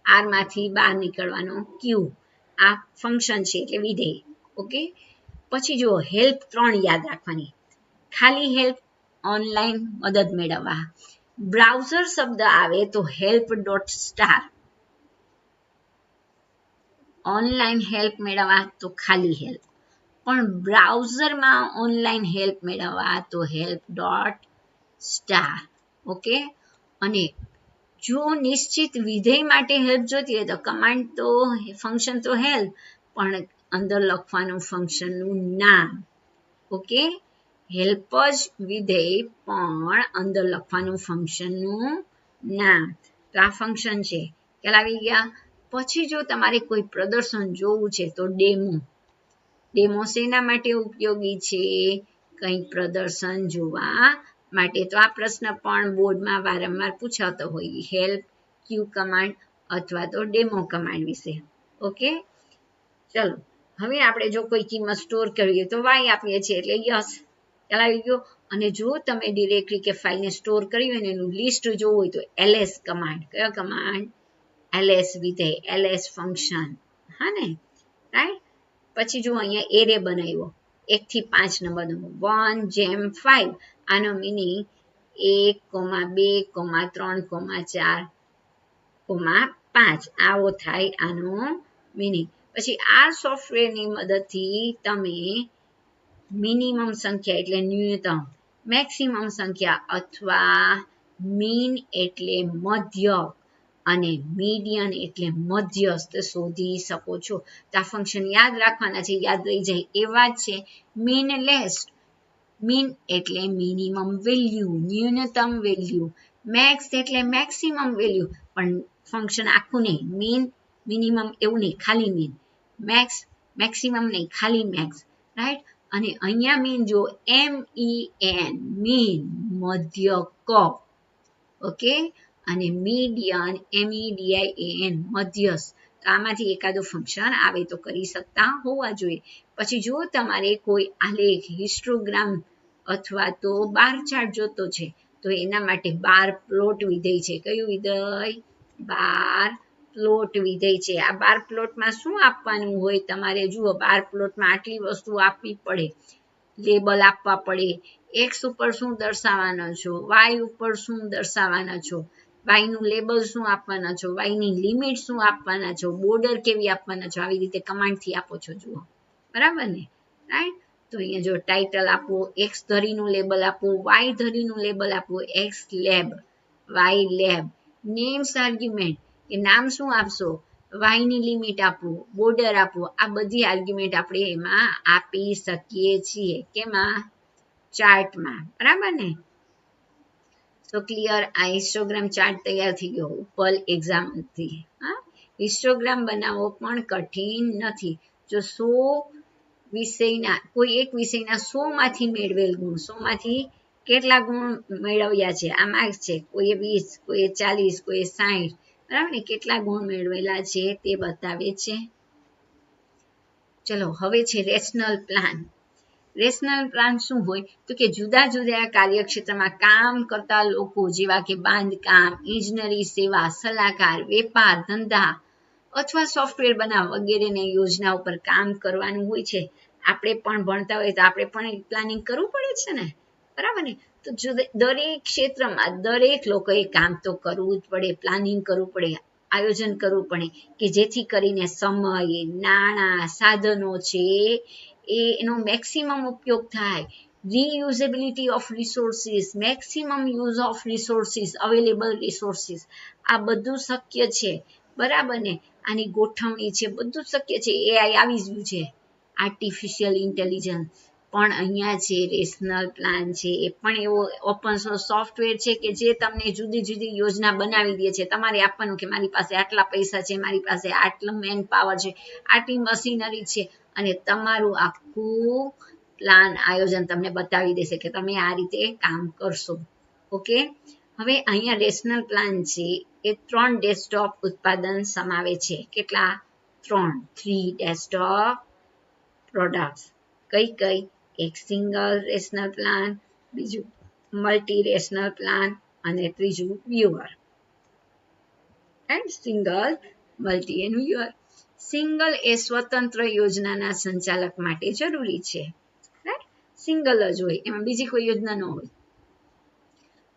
R માંથી બહાર નીકળવાનો Q, આ ફંક્શન છે એટલે વિધેય. ઓકે, પછી જુઓ હેલ્પ 3 યાદ રાખવાની. ખાલી હેલ્પ ઓનલાઈન મદદ મેળવવા. બ્રાઉઝર શબ્દ આવે તો help.star. ઓનલાઈન હેલ્પ મેળવવા તો ખાલી હેલ્પ, પણ બ્રાઉઝરમાં ઓનલાઈન હેલ્પ મેળવવા તો help.star. ઓકે, અને જો નિશ્ચિત વિધેય માટે હેલ્પ જોતી હોય તો કમાન્ડ તો ફંક્શન તો હેલ્પ, પણ અંદર લખવાનું ફંક્શનનું નામ. ઓકે, હેલ્પ જ વિધેય પણ અંદર લખવાનું ફંક્શનનું નામ. તો આ ફંક્શન છે, ખ્યાલ આવી ગયા? પછી જો તમારે કોઈ પ્રદર્શન જોવું છે તો ડેમો. ડેમો શેના માટે ઉપયોગી છે? કંઈક પ્રદર્શન જોવા માટે. તો આ પ્રશ્ન પણ બોર્ડમાં વારંવાર પૂછાતો હોય, હેલ્પ, Q કમાન્ડ અથવા તો ડેમો કમાન્ડ વિશે. ઓકે, ચલો હવે આપણે જો કોઈ કિંમત સ્ટોર કરીએ તો y આપીએ છીએ એટલે યસ. ખ્યાલ આવી ગયો? અને જો તમે ડિરેક્ટરી કે ફાઇલને સ્ટોર કરી હોય ને એનું લિસ્ટ જોવું હોય તો ls કમાન્ડ. કયો કમાન્ડ? ls વિધેય, ls ફંક્શન. હા ને, રાઈટ. પછી જો અહીંયા એરે બનાવ્યો 1 થી 5 નંબરનો 1 જેમ 5. આનો મિનિંગ 1, 2, 3, 4, 5 આવો થાય આનો મિનિંગ. પછી આ સોફ્ટવેરની મદદથી તમે મિનિમમ સંખ્યા એટલે ન્યૂનતમ મેક્સિમમ સંખ્યા અથવા મીન એટલે મધ્ય અને મીડિયન એટલે મધ્યસ્થ શોધી શકો છો. તો આ ફંક્શન યાદ રાખવાના છે, યાદ રહી જાય એવા જ છે. મીનલેસ્ટ, મીન એટલે મિનિમમ વેલ્યુ, ન્યૂનતમ વેલ્યુ. મેક્સ એટલે મેક્સિમમ વેલ્યુ, પણ ફંક્શન આખું નહીં, મીન મિનિમમ એવું નહીં, ખાલી મીન. મેક્સ મેક્સિમમ નહીં, ખાલી મેક્સ, રાઈટ. અને અહીંયા મીન જો MEN, મીન મધ્યક, ઓકે. અને મીડિયન MEDIAN, મધ્યસ્થ. તો આમાંથી એકાદું ફંક્શન આવે તો કરી શકતા હોવા જોઈએ. પછી જો તમારે કોઈ આલેખ, હિસ્ટોગ્રામ અથવા તો બાર ચાર્ટ જોતો છે, તો એના માટે બાર પ્લોટ વિધેય છે. કયું વિધેય? બાર પ્લોટ વિધેય છે. આ બાર પ્લોટમાં શું આપવાનું હોય તમારે? જુઓ, બાર પ્લોટમાં આટલી વસ્તુ આપવી પડે, લેબલ આપવા પડે. એક્સ ઉપર શું દર્શાવવાના છો, વાય ઉપર શું દર્શાવવાના છો, વાય નું લેબલ શું આપવાના છો, વાય ની લિમિટ શું આપવાના છો, બોર્ડર કેવી આપવાના છો, આવી રીતે કમાન્ડથી આપો છો. જુઓ, બરાબર ને, રાઈટ. તો અહીંયા જો ટાઇટલ આપો, એક્સ ધરીનું લેબલ આપો, વાય ધરીનું લેબલ આપો, X lab, Y lab. Names argument, કે નામ શું આપશો, વાય ની લિમિટ આપો, બોર્ડર આપો. આ બધી આર્ગ્યુમેન્ટ આપણે એમાં આપી શકીએ છીએ. કેમાં? ચાર્ટમાં, બરાબર ને. તો ક્લિયર, આ હિસ્ટોગ્રામ ચાર્ટ તૈયાર થઈ ગયો ઉપલ એક્ઝામથી. હા, હિસ્ટોગ્રામ બનાવવો પણ કઠિન નથી. જો 100 વિષયના, કોઈ એક વિષયના 100 માંથી મેળવેલ ગુણ, 100 માંથી કેટલા ગુણ મેળવ્યા છે, આ માર્ક્સ છે. કોઈએ 20, કોઈએ 40, કોઈએ 60, બરાબર ને, કેટલા ગુણ મેળવેલા છે તે બતાવે છે. ચલો, હવે છે રેશનલ પ્લાન. રેશનલ પ્લાન શું હોય? તો કે જુદા જુદા કાર્યક્ષેત્રમાં કામ કરતા લોકો, જેવા કે બાંધકામ, ઇજનેરી સેવા, સલાહકાર, વેપાર ધંધા અથવા સોફ્ટવેર બનાવવા વગેરેને યોજના ઉપર કામ કરવાનું હોય છે. આપણે પણ ભણતા હોય તો આપણે પણ પ્લાનિંગ કરવું પડે છે ને, બરાબર ને. તો દરેક ક્ષેત્રમાં દરેક લોકોએ કામ તો કરવું જ પડે, પ્લાનિંગ કરવું પડે, આયોજન કરવું પડે, કે જેથી કરીને સમય, નાણાં, સાધનો છે એનો મેક્સિમમ ઉપયોગ થાય. reusability of resources, maximum use of resources, available resources, આ બધું શક્ય છે, બરાબર ને. આની ગોઠવણી છે, બધું શક્ય છે. AI આવી ગયું છે, આર્ટિફિશિયલ ઇન્ટેલિજન્સ. પણ અહીંયા છે રેશનલ પ્લાન છે, એ પણ એવો ઓપન સોર્સ સોફ્ટવેર છે કે જે તમને જુદી જુદી યોજના બનાવી દે છે. તમારે આપવાનું કે મારી પાસે આટલા પૈસા છે, મારી પાસે આટલું મેન પાવર છે, આટલી મશીનરી છે, અને તમારું આખું પ્લાન, આયોજન તમને બતાવી દેશે કે તમે આ રીતે કામ કરશો. ઓકે. હવે અહીંયા રેશનલ પ્લાન છે એ 3 ડેસ્કટોપ ઉત્પાદન સમાવે છે. કેટલા? 3 ડેસ્કટોપ પ્રોડક્ટ્સ. કઈ? એક સિંગલ રેશનલ પ્લાન, બીજું મલ્ટી રેશનલ પ્લાન, અને ત્રીજું viewer. Single, multi and viewer. Single એ સ્વતંત્ર યોજનાના સંચાલક માટે જરૂરી છે. સિંગલ જ હોય, એમાં બીજી કોઈ યોજના ન હોય.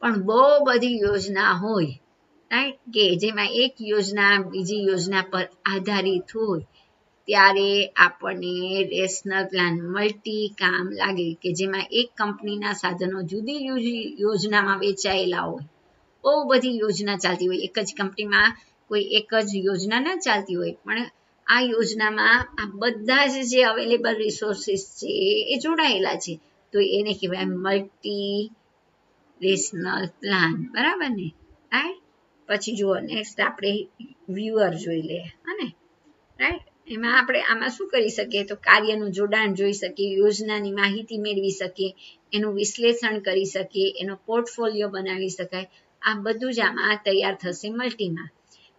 પણ બહુ બધી યોજના હોય, રાઈટ, કે જેમાં એક યોજના બીજી યોજના પર આધારિત હોય, ત્યારે આપણને રેશનલ પ્લાન મલ્ટી કામ લાગે, કે જેમાં એક કંપનીના સાધનો જુદી જુદી યોજનામાં વેચાયેલા હોય. બહુ બધી યોજના ચાલતી હોય, એક જ કંપનીમાં કોઈ એક જ યોજના ના ચાલતી હોય, પણ આ યોજનામાં આ બધા જ જે અવેલેબલ રિસોર્સિસ છે એ જોડાયેલા છે. તો એને કહેવાય મલ્ટી રેશનલ પ્લાન, બરાબર ને, રાઈટ. પછી જુઓ, નેક્સ્ટ આપણે વ્યુઅર જોઈ લઈએ, હને, રાઈટ. એમાં આપણે આમાં શું કરી શકીએ? તો કાર્યનું જોડાણ જોઈ શકીએ, યોજનાની માહિતી મેળવી શકીએ, એનું વિશ્લેષણ કરી શકીએ, એનો પોર્ટફોલિયો બનાવી શકાય. આ બધું જ આમાં તૈયાર થશે મલ્ટીમાં.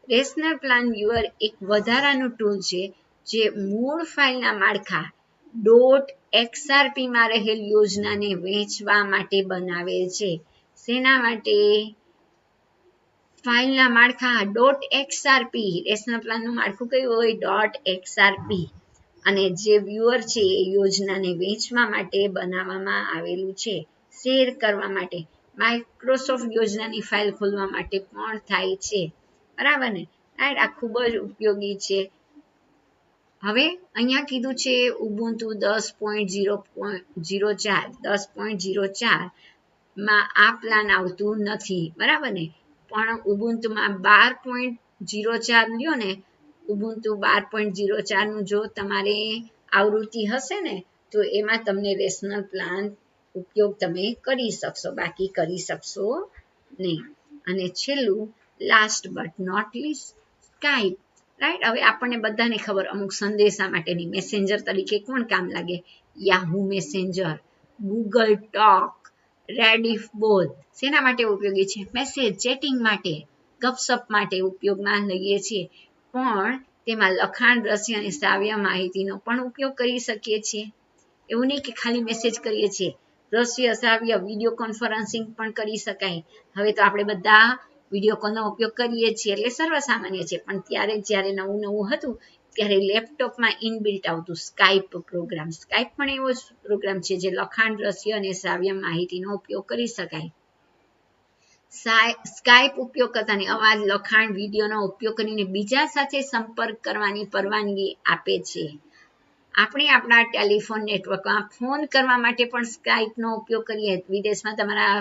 રેશનલ પ્લાન વ્યુઅર એક વધારાનું ટૂલ છે જે મૂળ ફાઇલના માળખા .xrp માં રહેલ યોજનાને વહેંચવા માટે બનાવે છે. શેના માટે? ફાઇલના માળખા .xrp. રેશનલ પ્લાનનું માળખું કયું હોય? .xrp. અને જે વ્યુઅર છે એ યોજનાને વહેંચવા માટે બનાવવામાં આવેલું છે, શેર કરવા માટે. માઇક્રોસોફ્ટ યોજનાની ફાઇલ ખોલવા માટે પણ થાય છે, બરાબર ને, રાઈટ. આ ખૂબ જ ઉપયોગી છે. હવે અહીંયા કીધું છે ઉબુન્ટુ 10.0.04, માં આ પ્લાન આવતું નથી, બરાબર ને? પણ ઉબુન્ટુમાં 12.04 લ્યો ને, ઉબુન્ટુ 12.04 નું જો તમારે આવૃત્તિ હશે ને તો એમાં તમને રેશનલ પ્લાન ઉપયોગ તમે કરી શકશો, બાકી કરી શકશો નહીં. અને છેલ્લું last but not least, Skype, right? હવે આપણને બધાને ખબર, અમુક સંદેશા માટેની મેસેન્જર તરીકે કોણ કામ લાગે? યાહુ મેસેન્જર, ગૂગલ ટોક, રેડિફ બોલ શેના માટે ઉપયોગી છે? મેસેજ ચેટિંગ માટે, ગપસપ માટે ઉપયોગમાં લઈએ છીએ. પણ તેમાં લખાણ, દ્રશ્ય અને શ્રાવ્ય માહિતીનો પણ ઉપયોગ કરી શકીએ છીએ. એવું નહીં કે ખાલી મેસેજ કરીએ છીએ, દ્રશ્ય, શ્રાવ્ય, વિડીયો કોન્ફરન્સિંગ પણ કરી શકાય. હવે તો આપણે બધા વિડીયો કોલનો ઉપયોગ કરીએ છીએ એટલે સર્વસામાન્ય છે, પણ ત્યારે જ્યારે નવું નવું હતું ત્યારે લેપટોપમાં ઇનબિલ્ટ આવતું સ્કાઈપ પ્રોગ્રામ. સ્કાઈપ પણ એવો જ પ્રોગ્રામ છે જે લખાણ, દ્રશ્ય અને શ્રાવ્ય માહિતીનો ઉપયોગ કરી શકાય. સ્કાઈપ ઉપયોગકર્તાને અવાજ, લખાણ, વિડીયોનો ઉપયોગ કરીને બીજા સાથે સંપર્ક કરવાની પરવાનગી આપે છે. આપણે આપણા ટેલિફોન નેટવર્કમાં ફોન કરવા માટે પણ સ્કાઈપનો ઉપયોગ કરીએ. વિદેશમાં તમારા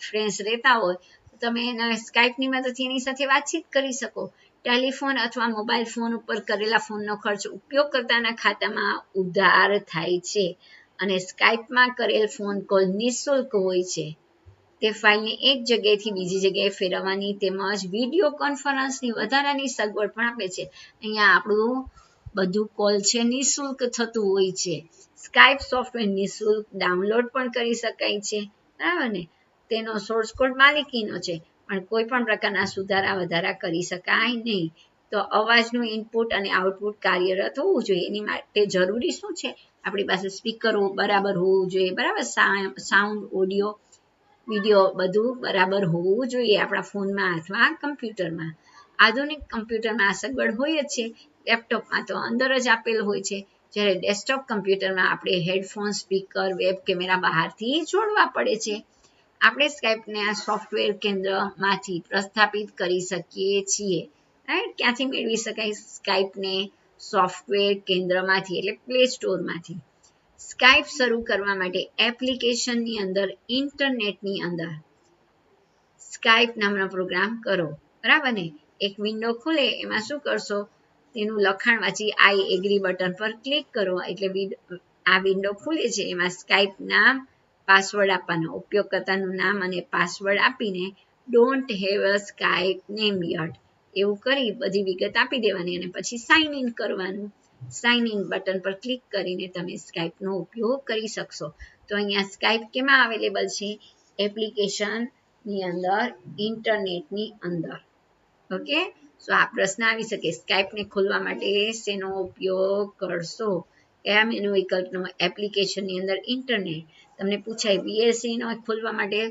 ફ્રેન્ડ્સ રહેતા હોય તો તમે એના સ્કાઈપની મદદથી એની સાથે વાતચીત કરી શકો. ટેલિફોન અથવા મોબાઈલ ફોન ઉપર કરેલા ફોનનો ખર્ચ ઉપયોગકર્તાના ખાતામાં ઉધાર થાય છે અને સ્કાઈપમાં કરેલ ફોન કોલ નિઃશુલ્ક હોય છે. તે ફાઇલને એક જગ્યાએથી બીજી જગ્યાએ ફેરવવાની તેમજ વિડીયો કોન્ફરન્સની વધારાની સગવડ પણ આપે છે. અહીંયા આપણું બધું કોલ છે નિઃશુલ્ક થતું હોય છે. સ્કાઈપ સોફ્ટવેર નિઃશુલ્ક ડાઉનલોડ પણ કરી શકાય છે, બરાબર ને? તેનો સોર્સ કોડ માલિકીનો છે, પણ કોઈ પણ પ્રકારના સુધારા વધારા કરી શકાય નહીં. તો અવાજનું ઇનપુટ અને આઉટપુટ કાર્યરત હોવું જોઈએ. એની માટે જરૂરી શું છે? આપણી પાસે સ્પીકરો બરાબર હોવું જોઈએ, બરાબર? સાઉન્ડ, ઓડિયો, વિડીયો બધું બરાબર હોવું જોઈએ આપણા ફોનમાં અથવા કમ્પ્યુટરમાં. આધુનિક કમ્પ્યુટરમાં આ સગવડ હોય જ છે, લેપટોપમાં તો અંદર જ આપેલ હોય છે. જ્યારે ડેસ્કટોપ કમ્પ્યુટરમાં આપણે હેડફોન, સ્પીકર, વેબ કેમેરા બહારથી જોડવા પડે છે. આપણે સ્કાઈપને આ સોફ્ટવેર કેન્દ્રમાંથી પ્રસ્થાપિત કરી શકીએ છીએ, રાઈટ? ક્યાંથી મેળવી શકાય સ્કાઈપને? સોફ્ટવેર કેન્દ્રમાંથી, એટલે પ્લે સ્ટોરમાંથી. સ્કાઈપ શરૂ કરવા માટે એપ્લિકેશનની અંદર, ઇન્ટરનેટની અંદર સ્કાઈપ નામનો પ્રોગ્રામ કરો, બરાબર ને? એક વિન્ડો ખુલે, એમાં શું કરશો? તેનું લખાણ વાંચી આઈ એગ્રી બટન પર ક્લિક કરો એટલે આ વિન્ડો ખુલે છે. એમાં સ્કાઈપ નામ, પાસવર્ડ આપવાનો, ઉપયોગકર્તાનું નામ અને પાસવર્ડ આપીને don't have a Skype name yet એવું કરી બધી વિગત આપી દેવાની અને પછી સાઇન ઇન કરવાનું. સાઇન ઇન બટન પર ક્લિક કરીને તમે સ્કાઈપનો ઉપયોગ કરી શકશો. તો અહીંયા સ્કાઈપ કેમાં અવેલેબલ છે? એપ્લિકેશનની અંદર, ઇન્ટરનેટની અંદર. ઓકે, સો આ પ્રશ્ન આવી શકે, સ્કાઈપને ખોલવા માટે શેનો ઉપયોગ કરશો? કયા મેનુ વિકલ્પનો? એપ્લિકેશનની અંદર, ઇન્ટરનેટ. તમને પૂછાય VLCનો ખોલવા માટે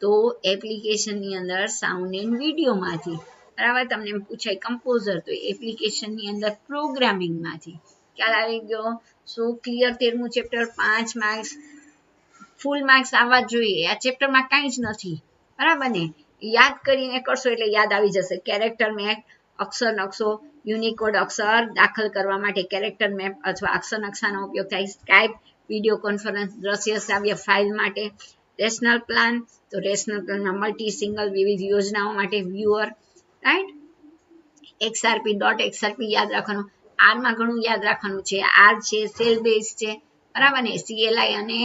તો એપ્લિકેશનની અંદર, સાઉન્ડ એન્ડ વિડીયોમાંથી. બરાબર? તમને પૂછાય કમ્પોઝર તો એપ્લિકેશનની અંદર, પ્રોગ્રામિંગમાંથી. ખ્યાલ આવી ગયો? So clear? 13મું ચેપ્ટર 5 માર્ક્સ, ફૂલ માર્ક્સ આવવા જોઈએ. આ ચેપ્ટરમાં કાંઈ જ નથી, બરાબર ને? યાદ કરીને કરશો એટલે યાદ આવી જશે. કેરેક્ટર મેપ, અક્ષર નકશો, યુનિકોડ અક્ષર દાખલ કરવા માટે કેરેક્ટર મેપ અથવા અક્ષર નકશાનો ઉપયોગ થાય. સ્કાઈપ, વિડીયો કોન્ફરન્સ, દ્રશ્ય શ્રાવ્ય ફાઇલ માટે. રેશનલ પ્લાન, તો રેશનલ પ્લાનમાં મલ્ટી, સિંગલ, વિવિધ યોજનાઓ માટે વ્યુઅર, રાઈટ? XRP, .xrp યાદ રાખવાનું. આરમાં ઘણું યાદ રાખવાનું છે. આર છે સેલ બેઝ છે, બરાબર ને? CLI અને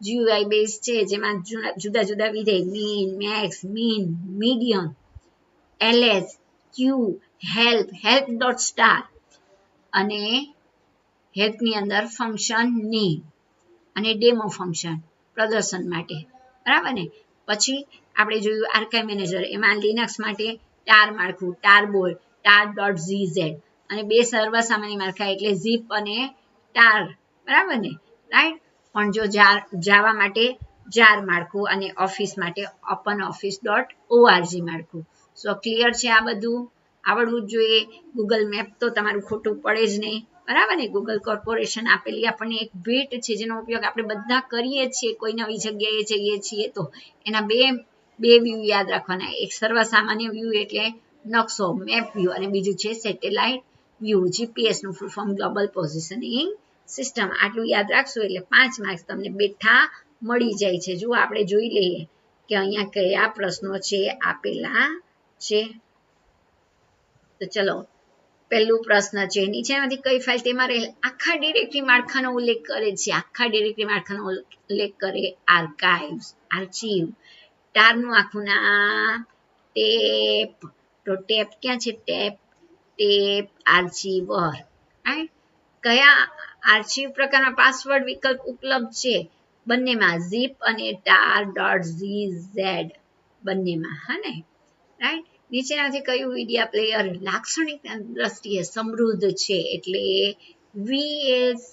GUI બેઝ છે, જેમાં જુદા જુદા વિધેય mean, max, mean, medium, LS, Q, help dot star અને હેલ્પની અંદર ફંક્શન નેમ અને ડેમો ફંક્શન પ્રદર્શન માટે, બરાબર ને? પછી આપણે જોયું આર્કાઇવ મેનેજર, એમાં લિનક્સ માટે ટાર માળખું, ટારબોલ, tar.gz અને બે સર્વસામાન્ય માળખા એટલે ઝીપ અને ટાર, બરાબર ને? રાઈટ? પણ જો જાવા માટે જાર માળખું અને ઓફિસ માટે openoffice.org માળખું. સો ક્લિયર છે? આ બધું આવડવું જ જોઈએ. ગૂગલ મેપ તો તમારું ખોટું પડે જ નહીં, બરાબર ને? ગૂગલ કોર્પોરેશન આપેલી આપણને એક ભેટ છે જેનો ઉપયોગ આપણે બધા કરીએ છીએ. કોઈ નવી જગ્યાએ જઈએ છીએ તો એના બે વ્યૂ યાદ રાખવાના. એક સર્વસામાન્ય વ્યૂ એટલે નકશો, મેપ વ્યૂ, અને બીજું છે સેટેલાઇટ વ્યૂ. GPS નું full form global positioning system. આટલું યાદ રાખશો એટલે 5 માર્ક્સ તમને બેઠા મળી જાય છે. જો આપણે જોઈ લઈએ કે અહીંયા કયા પ્રશ્નો છે આપેલા છે. તો ચલો પહેલું પ્રશ્ન છે, નીચેનામાંથી કઈ ફાઇલ તેમાં રહેલ આખા ડિરેક્ટરી માળખાનો ઉલ્લેખ કરે છે. આખા ડિરેક્ટરી માળખાનો ઉલ્લેખ કરે આર્કાઇવ્સ, આર્ચીવ. ટારનું આખું નામ ટેપ. તો ટેપ ક્યાં છે? ટેપ આર્ચીવર. રાઈટ. કયા આર્ચીવ પ્રકારમાં પાસવર્ડ વિકલ્પ ઉપલબ્ધ છે? બંનેમાં, zip અને tar.gz બંનેમાં. હા ને? રાઈટ. નીચેનાથી કયું મીડિયા પ્લેયર લાક્ષણિકતા દ્રષ્ટિએ સમૃદ્ધ છે? એટલે VLC.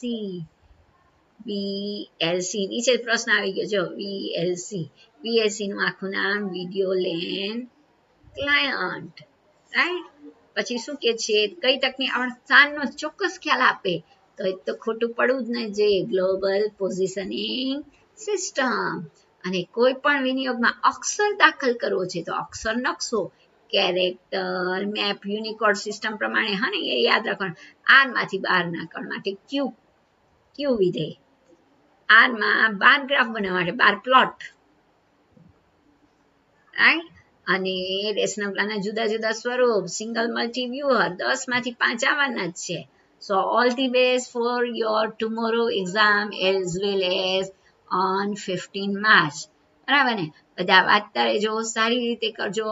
નીચે પ્રશ્ન આવી ગયો જો VLC નું આખું નામ વિડિયો લેન ક્લાયન્ટ. રાઈટ. પછી શું કે છે, કઈ તકની સ્થાનનો ચોક્કસ ખ્યાલ આપે? તો એ તો ખોટું પડવું જ નહીં જોઈએ, ગ્લોબલ પોઝિશનિંગ સિસ્ટમ. અને કોઈ પણ વિનિયોગમાં અક્ષર દાખલ કરવો છે તો અક્ષર નકશો, કેરેક્ટર, મેપ, યુનિકોડ સિસ્ટમ પ્રમાણે. હા ને, એ યાદ રાખવાનું. આર માંથી 12 ના કણ માટે ક્યુ વિધેય. આર માં 12 ગ્રાફ બનાવવા માટે 12 પ્લોટ. રાઈટ. અને રેશનલ પ્લાનના જુદા જુદા સ્વરૂપ, સિંગલ મલ્ટી વ્યુઅર, 10 માંથી 5 આવવાના જ છે. સો all the best for your tomorrow exam as well as on 15 March. બરાબર ને? બધા વાંચતા રહેજો, સારી રીતે કરજો.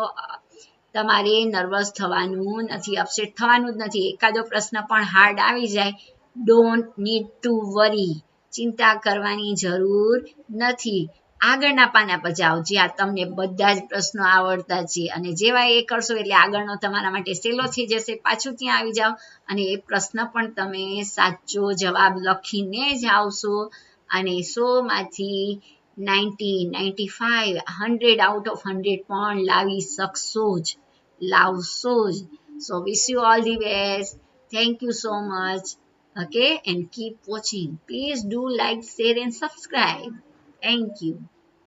તમારે નર્વસ થવાનું નથી, અપસેટ થવાનું જ નથી. એકાદો પ્રશ્ન પણ હાર્ડ આવી જાય, ડોન્ટ નીડ ટુ વરી. ચિંતા કરવાની જરૂર નથી. આગળના પાના પર જાઓ જ્યાં તમને બધા જ પ્રશ્નો આવડતા છે, અને જેવા એ કરશો એટલે આગળનો તમારા માટે સહેલો થઈ જશે. પાછું ત્યાં આવી જાઓ અને એ પ્રશ્ન પણ તમે સાચો જવાબ લખીને જ આવશો, અને 100 માંથી 90, 95, 100 આઉટ ઓફ 100 પણ લાવી શકશો જ, લાવશો જ. So wish you all the best. Thank you so much. Okay, and keep watching. Please do like, share and subscribe. Thank you.